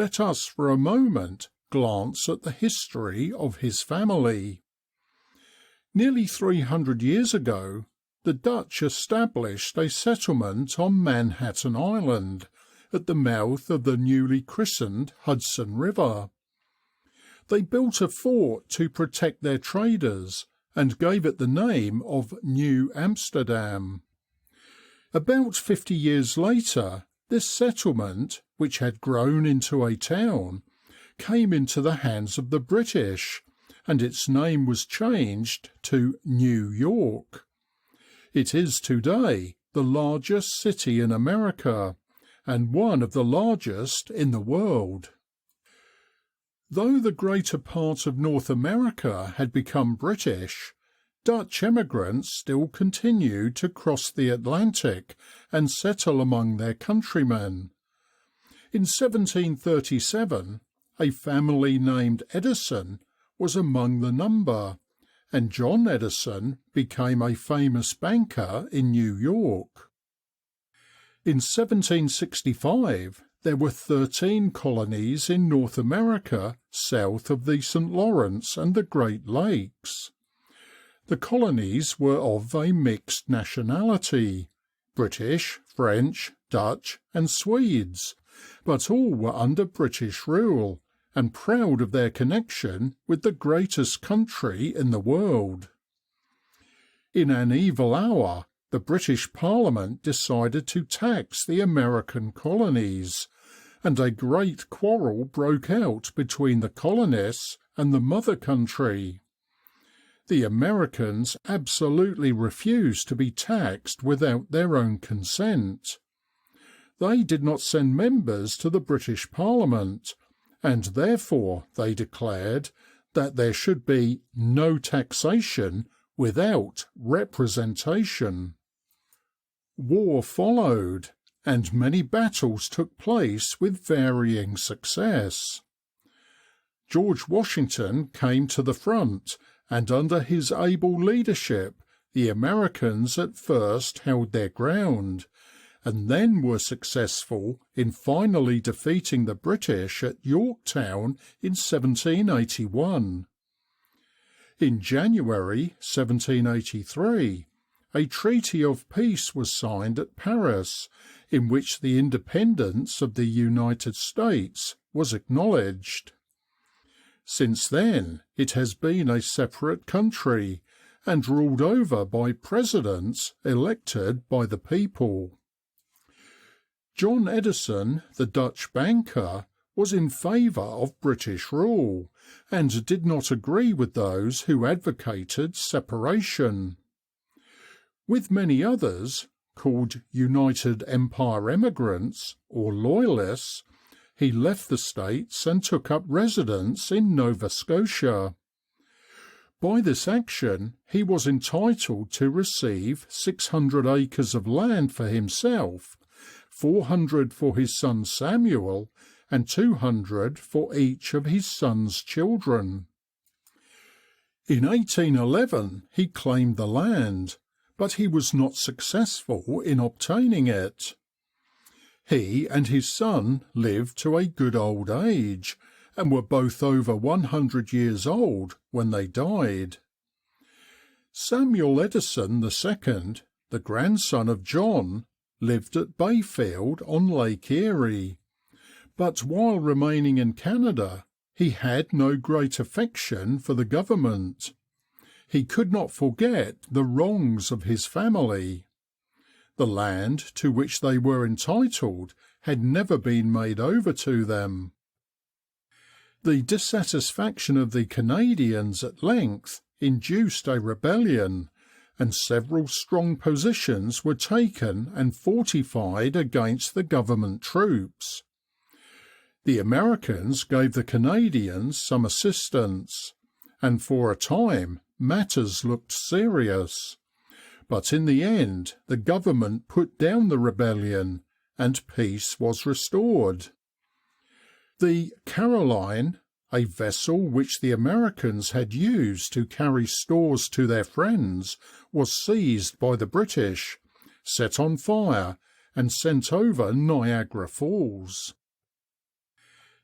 Let us for a moment glance at the history of his family. Nearly 300 years ago, the Dutch established a settlement on Manhattan Island, at the mouth of the newly christened Hudson River. They built a fort to protect their traders and gave it the name of New Amsterdam. About 50 years later, this settlement, which had grown into a town, came into the hands of the British, and its name was changed to New York. It is today the largest city in America, and one of the largest in the world. Though the greater part of North America had become British, Dutch emigrants still continued to cross the Atlantic and settle among their countrymen. In 1737, a family named Edison was among the number, and John Edison became a famous banker in New York. In 1765, there were 13 colonies in North America south of the St. Lawrence and the Great Lakes. The colonies were of a mixed nationality, British, French, Dutch and Swedes, but all were under British rule and proud of their connection with the greatest country in the world. In an evil hour, the British Parliament decided to tax the American colonies, and a great quarrel broke out between the colonists and the mother country. The Americans absolutely refused to be taxed without their own consent. They did not send members to the British Parliament, and therefore they declared that there should be no taxation without representation. War followed, and many battles took place with varying success. George Washington came to the front, and under his able leadership the Americans at first held their ground, and then were successful in finally defeating the British at Yorktown in 1781. In January 1783, a treaty of peace was signed at Paris, in which the independence of the United States was acknowledged. Since then it has been a separate country, and ruled over by presidents elected by the people. John Edison, the Dutch banker, was in favour of British rule, and did not agree with those who advocated separation. With many others, called United Empire emigrants or Loyalists, he left the States and took up residence in Nova Scotia. By this action he was entitled to receive 600 acres of land for himself, 400 for his son Samuel, and 200 for each of his son's children. In 1811 he claimed the land, but he was not successful in obtaining it. He and his son lived to a good old age, and were both over 100 years old when they died. Samuel Edison II, the grandson of John, lived at Bayfield on Lake Erie, but while remaining in Canada he had no great affection for the government. He could not forget the wrongs of his family. The land to which they were entitled had never been made over to them. The dissatisfaction of the Canadians at length induced a rebellion, and several strong positions were taken and fortified against the government troops. The Americans gave the Canadians some assistance, and for a time matters looked serious. But in the end the government put down the rebellion, and peace was restored. The Caroline, a vessel which the Americans had used to carry stores to their friends, was seized by the British, set on fire, and sent over Niagara Falls.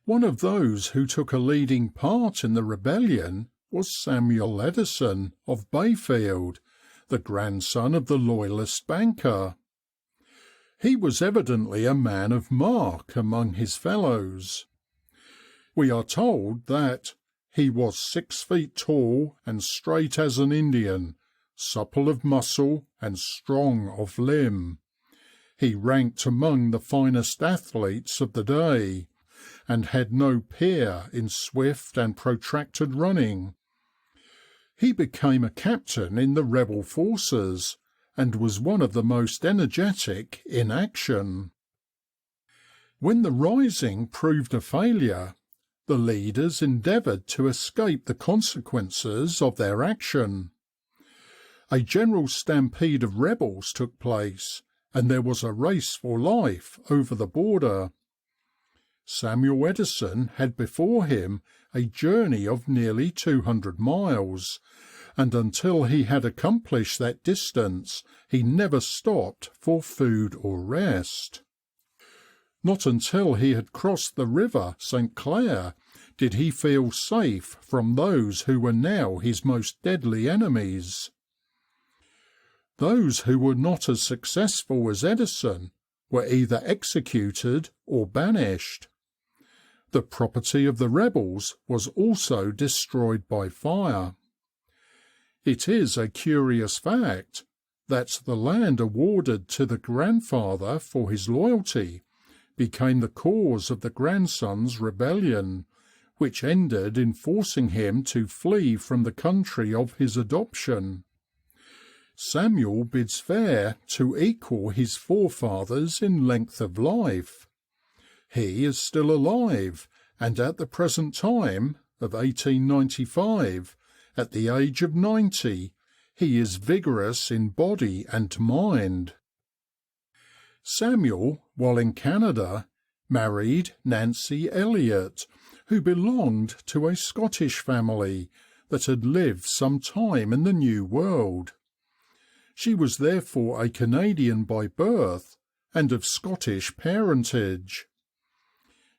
One of those who took a leading part in the rebellion was Samuel Edison of Bayfield, the grandson of the Loyalist banker. He was evidently a man of mark among his fellows. We are told that he was 6 feet tall and straight as an Indian, supple of muscle and strong of limb. He ranked among the finest athletes of the day, and had no peer in swift and protracted running. He became a captain in the rebel forces, and was one of the most energetic in action. When the rising proved a failure, the leaders endeavoured to escape the consequences of their action. A general stampede of rebels took place, and there was a race for life over the border. Samuel Edison had before him a journey of nearly 200 miles, and until he had accomplished that distance he never stopped for food or rest. Not until he had crossed the river St. Clair did he feel safe from those who were now his most deadly enemies. Those who were not as successful as Edison were either executed or banished. The property of the rebels was also destroyed by fire. It is a curious fact that the land awarded to the grandfather for his loyalty became the cause of the grandson's rebellion, which ended in forcing him to flee from the country of his adoption. Samuel bids fair to equal his forefathers in length of life. He is still alive, and at the present time of 1895, at the age of 90, he is vigorous in body and mind. Samuel, while in Canada, married Nancy Elliott, who belonged to a Scottish family that had lived some time in the New World. She was therefore a Canadian by birth and of Scottish parentage.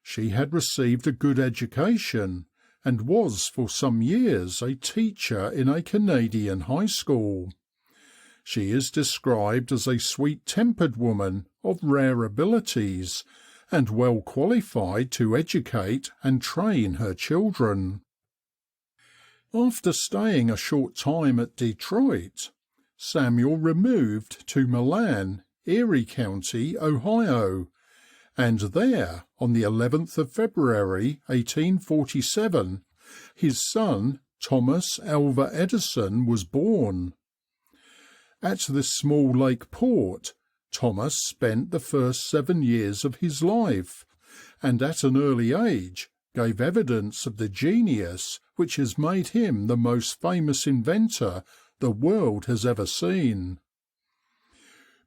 She had received a good education and was for some years a teacher in a Canadian high school. She is described as a sweet-tempered woman of rare abilities and well qualified to educate and train her children. After staying a short time at Detroit, Samuel removed to Milan, Erie County, Ohio, and there, on the 11th of February, 1847, his son, Thomas Alva Edison, was born. At this small lake port, Thomas spent the first 7 years of his life, and at an early age gave evidence of the genius which has made him the most famous inventor the world has ever seen.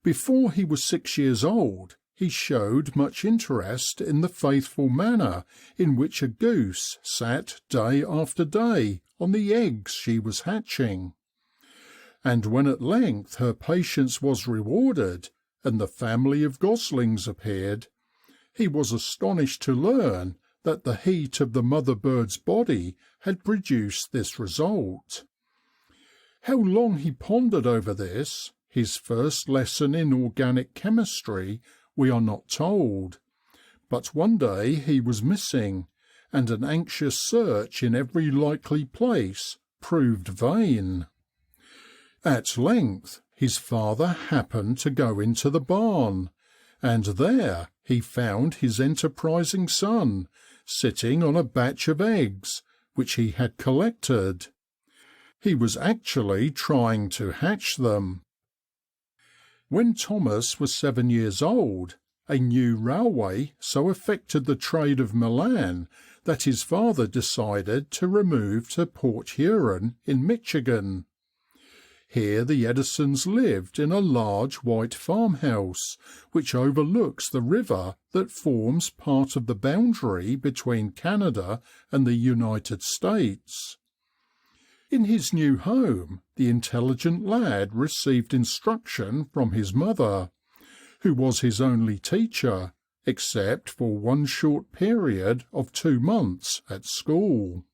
Before he was 6 years old, he showed much interest in the faithful manner in which a goose sat day after day on the eggs she was hatching. And when at length her patience was rewarded, and the family of goslings appeared, he was astonished to learn that the heat of the mother bird's body had produced this result. How long he pondered over this, his first lesson in organic chemistry, we are not told, but one day he was missing, and an anxious search in every likely place proved vain. At length his father happened to go into the barn, and there he found his enterprising son sitting on a batch of eggs which he had collected. He was actually trying to hatch them. When Thomas was 7 years old, a new railway so affected the trade of Milan that his father decided to remove to Port Huron in Michigan. Here the Edisons lived in a large white farmhouse, which overlooks the river that forms part of the boundary between Canada and the United States. In his new home, the intelligent lad received instruction from his mother, who was his only teacher, except for one short period of 2 months at school.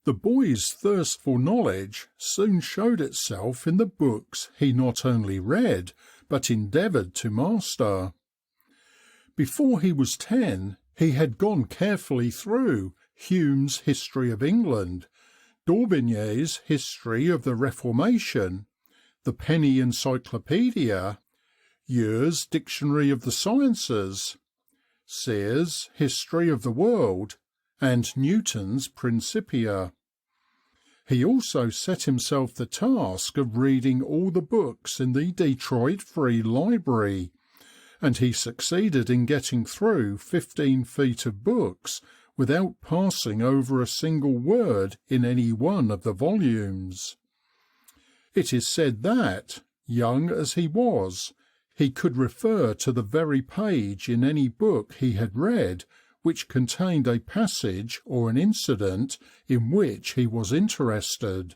The boy's thirst for knowledge soon showed itself in the books he not only read but endeavoured to master. Before he was 10, he had gone carefully through Hume's History of England, D'Aubigné's History of the Reformation, the Penny Encyclopaedia, Ure's Dictionary of the Sciences, Sear's History of the World, and Newton's Principia. He also set himself the task of reading all the books in the Detroit Free Library, and he succeeded in getting through 15 feet of books without passing over a single word in any one of the volumes. It is said that, young as he was, he could refer to the very page in any book he had read which contained a passage or an incident in which he was interested.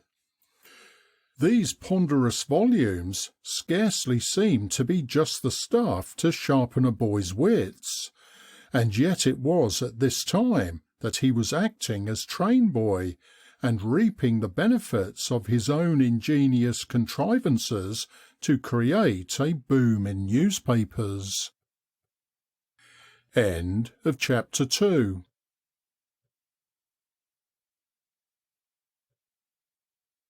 These ponderous volumes scarcely seemed to be just the stuff to sharpen a boy's wits, and yet it was at this time that he was acting as train boy and reaping the benefits of his own ingenious contrivances to create a boom in newspapers. End of chapter 2.